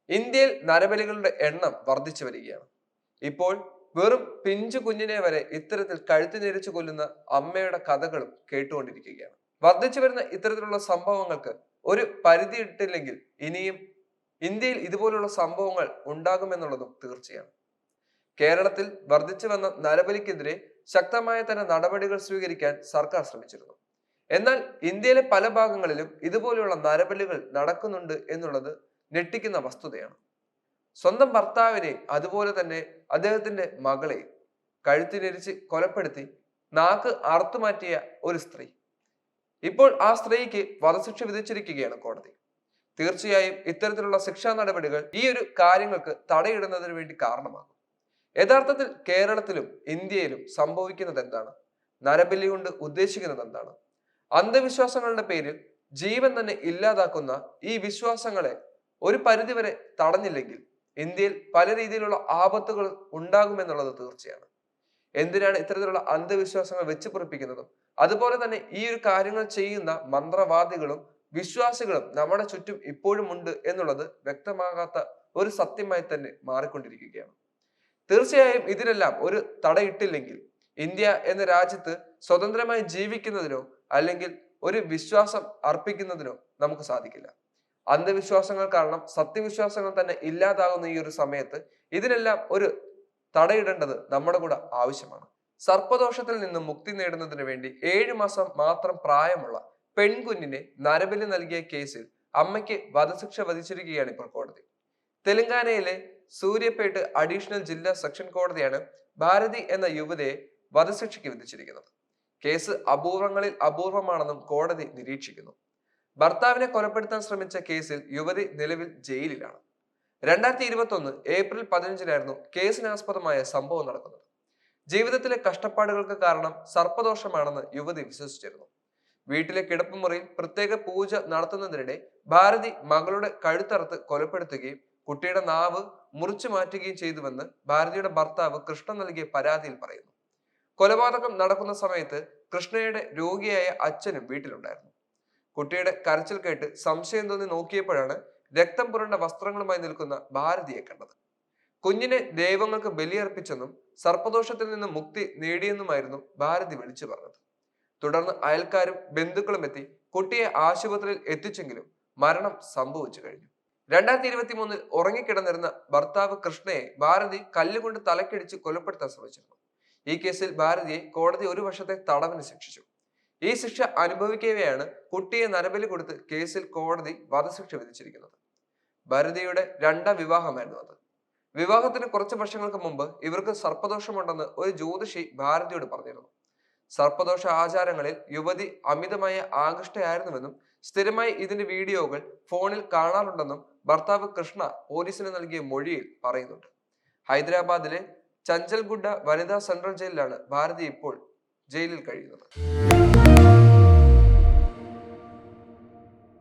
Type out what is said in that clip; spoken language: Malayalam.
ഇന്ത്യയിൽ നരബലികളുടെ എണ്ണം വർദ്ധിച്ചു വരികയാണ്. ഇപ്പോൾ വെറും പിഞ്ചു കുഞ്ഞിനെ വരെ ഇത്തരത്തിൽ കഴുത്ത് ഞെരിച്ചു കൊല്ലുന്ന അമ്മയുടെ കഥകളും കേട്ടുകൊണ്ടിരിക്കുകയാണ്. വർദ്ധിച്ചു വരുന്ന ഇത്തരത്തിലുള്ള സംഭവങ്ങൾക്ക് ഒരു പരിധി ഇട്ടില്ലെങ്കിൽ ഇനിയും ഇന്ത്യയിൽ ഇതുപോലുള്ള സംഭവങ്ങൾ ഉണ്ടാകുമെന്നുള്ളതും തീർച്ചയാണ്. കേരളത്തിൽ വർദ്ധിച്ചു വന്ന നരബലിക്കെതിരെ ശക്തമായ തന്നെ നടപടികൾ സ്വീകരിക്കാൻ സർക്കാർ ശ്രമിച്ചിരുന്നു. എന്നാൽ ഇന്ത്യയിലെ പല ഭാഗങ്ങളിലും ഇതുപോലെയുള്ള നരബലികൾ നടക്കുന്നുണ്ട് എന്നുള്ളത് ഞെട്ടിക്കുന്ന വസ്തുതയാണ്. സ്വന്തം ഭർത്താവിനെ അതുപോലെ തന്നെ അദ്ദേഹത്തിന്റെ മകളെ കഴുത്തിനെരിച്ച് കൊലപ്പെടുത്തി നാക്ക് അറുത്തുമാറ്റിയ ഒരു സ്ത്രീ, ഇപ്പോൾ ആ സ്ത്രീക്ക് വധശിക്ഷ വിധിച്ചിരിക്കുകയാണ് കോടതി. തീർച്ചയായും ഇത്തരത്തിലുള്ള ശിക്ഷാ നടപടികൾ ഈ ഒരു കാര്യങ്ങൾക്ക് തടയിടുന്നതിന് വേണ്ടി കാരണമാകും. യഥാർത്ഥത്തിൽ കേരളത്തിലും ഇന്ത്യയിലും സംഭവിക്കുന്നത് എന്താണ്? നരബലി കൊണ്ട് ഉദ്ദേശിക്കുന്നത് എന്താണ്? അന്ധവിശ്വാസങ്ങളുടെ പേരിൽ ജീവൻ തന്നെ ഇല്ലാതാക്കുന്ന ഈ വിശ്വാസങ്ങളെ ഒരു പരിധിവരെ തടഞ്ഞില്ലെങ്കിൽ ഇന്ത്യയിൽ പല രീതിയിലുള്ള ആപത്തുകൾ ഉണ്ടാകുമെന്നുള്ളത് തീർച്ചയാണ്. എന്തിനാണ് ഇത്തരത്തിലുള്ള അന്ധവിശ്വാസങ്ങൾ വെച്ച് പൊറിപ്പിക്കുന്നതും അതുപോലെ തന്നെ ഈ ഒരു കാര്യങ്ങൾ ചെയ്യുന്ന മന്ത്രവാദികളും വിശ്വാസികളും നമ്മുടെ ചുറ്റും ഇപ്പോഴും ഉണ്ട് എന്നുള്ളത് വ്യക്തമാകാത്ത ഒരു സത്യമായി തന്നെ മാറിക്കൊണ്ടിരിക്കുകയാണ്. തീർച്ചയായും ഇതിനെല്ലാം ഒരു തടയിട്ടില്ലെങ്കിൽ ഇന്ത്യ എന്ന രാജ്യത്ത് സ്വതന്ത്രമായി ജീവിക്കുന്നതിനോ അല്ലെങ്കിൽ ഒരു വിശ്വാസം അർപ്പിക്കുന്നതിനോ നമുക്ക് സാധിക്കില്ല. അന്ധവിശ്വാസങ്ങൾ കാരണം സത്യവിശ്വാസങ്ങൾ തന്നെ ഇല്ലാതാകുന്ന ഈ ഒരു സമയത്ത് ഇതിനെല്ലാം ഒരു തടയിടേണ്ടത് നമ്മുടെ കൂടെ ആവശ്യമാണ്. സർപ്പദോഷത്തിൽ നിന്നും മുക്തി നേടുന്നതിന് വേണ്ടി 7 മാസം മാത്രം പ്രായമുള്ള പെൺകുഞ്ഞിനെ നരബലി നൽകിയ കേസിൽ അമ്മയ്ക്ക് വധശിക്ഷ വിധിച്ചിരിക്കുകയാണ് ഇപ്പോൾ കോടതി. തെലങ്കാനയിലെ സൂര്യപേട്ട് അഡീഷണൽ ജില്ലാ സെക്ഷൻ കോടതിയാണ് ഭാരതി എന്ന യുവതിയെ വധശിക്ഷയ്ക്ക് വിധിച്ചിരിക്കുന്നത്. കേസ് അപൂർവങ്ങളിൽ അപൂർവമാണെന്നും കോടതി നിരീക്ഷിക്കുന്നു. ഭർത്താവിനെ കൊലപ്പെടുത്താൻ ശ്രമിച്ച കേസിൽ യുവതി നിലവിൽ ജയിലിലാണ്. 2021 ഏപ്രിൽ 15-നായിരുന്നു കേസിനാസ്പദമായ സംഭവം നടക്കുന്നത്. ജീവിതത്തിലെ കഷ്ടപ്പാടുകൾക്ക് കാരണം സർപ്പദോഷമാണെന്ന് യുവതി വിശ്വസിച്ചിരുന്നു. വീട്ടിലെ കിടപ്പുമുറിയിൽ പ്രത്യേക പൂജ നടത്തുന്നതിനിടെ ഭാരതി മകളുടെ കഴുത്തറുത്ത് കൊലപ്പെടുത്തുകയും കുട്ടിയുടെ നാവ് മുറിച്ചു മാറ്റുകയും ചെയ്തുവെന്ന് ഭാരതിയുടെ ഭർത്താവ് കൃഷ്ണ നൽകിയ പരാതിയിൽ പറയുന്നു. കൊലപാതകം നടക്കുന്ന സമയത്ത് കൃഷ്ണയുടെ രോഗിയായ അച്ഛനും വീട്ടിലുണ്ടായിരുന്നു. കുട്ടിയുടെ കരച്ചിൽ കേട്ട് സംശയം തോന്നി നോക്കിയപ്പോഴാണ് രക്തം പുരണ്ട വസ്ത്രങ്ങളുമായി നിൽക്കുന്ന ഭാരതിയെ കണ്ടത്. കുഞ്ഞിനെ ദൈവങ്ങൾക്ക് ബലിയർപ്പിച്ചെന്നും സർപ്പദോഷത്തിൽ നിന്ന് മുക്തി നേടിയെന്നുമായിരുന്നു ഭാരതി വിളിച്ചു പറഞ്ഞത്. തുടർന്ന് അയൽക്കാരും ബന്ധുക്കളും എത്തി കുട്ടിയെ ആശുപത്രിയിൽ എത്തിച്ചെങ്കിലും മരണം സംഭവിച്ചു കഴിഞ്ഞു. 2023 ഉറങ്ങിക്കിടന്നിരുന്ന ഭർത്താവ് കൃഷ്ണയെ ഭാരതി കല്ലുകൊണ്ട് തലക്കടിച്ച് കൊലപ്പെടുത്താൻ ശ്രമിച്ചിരുന്നു. ഈ കേസിൽ ഭാരതിയെ കോടതി 1 വർഷത്തെ തടവിന് ശിക്ഷിച്ചു. ഈ ശിക്ഷ അനുഭവിക്കവെയാണ് കുട്ടിയെ നരബലി കൊടുത്ത് കേസിൽ കോടതി വധശിക്ഷ വിധിച്ചിരിക്കുന്നത്. ഭാരതിയുടെ 2ാം വിവാഹമായിരുന്നു അത്. വിവാഹത്തിന് കുറച്ച് വർഷങ്ങൾക്ക് മുമ്പ് ഇവർക്ക് സർപ്പദോഷമുണ്ടെന്ന് ഒരു ജ്യോതിഷി ഭാരതിയോട് പറഞ്ഞിരുന്നു. സർപ്പദോഷ ആചാരങ്ങളിൽ യുവതി അമിതമായ ആകൃഷ്ടയായിരുന്നുവെന്നും സ്ഥിരമായി ഇതിന്റെ വീഡിയോകൾ ഫോണിൽ കാണാറുണ്ടെന്നും ഭർത്താവ് കൃഷ്ണ പോലീസിന് നൽകിയ മൊഴിയിൽ പറയുന്നുണ്ട്. ഹൈദരാബാദിലെ ചഞ്ചൽഗുഡ വനിതാ സെൻട്രൽ ജയിലിലാണ് ഭാരതി ഇപ്പോൾ ജയിലിൽ കഴിയുന്നത്.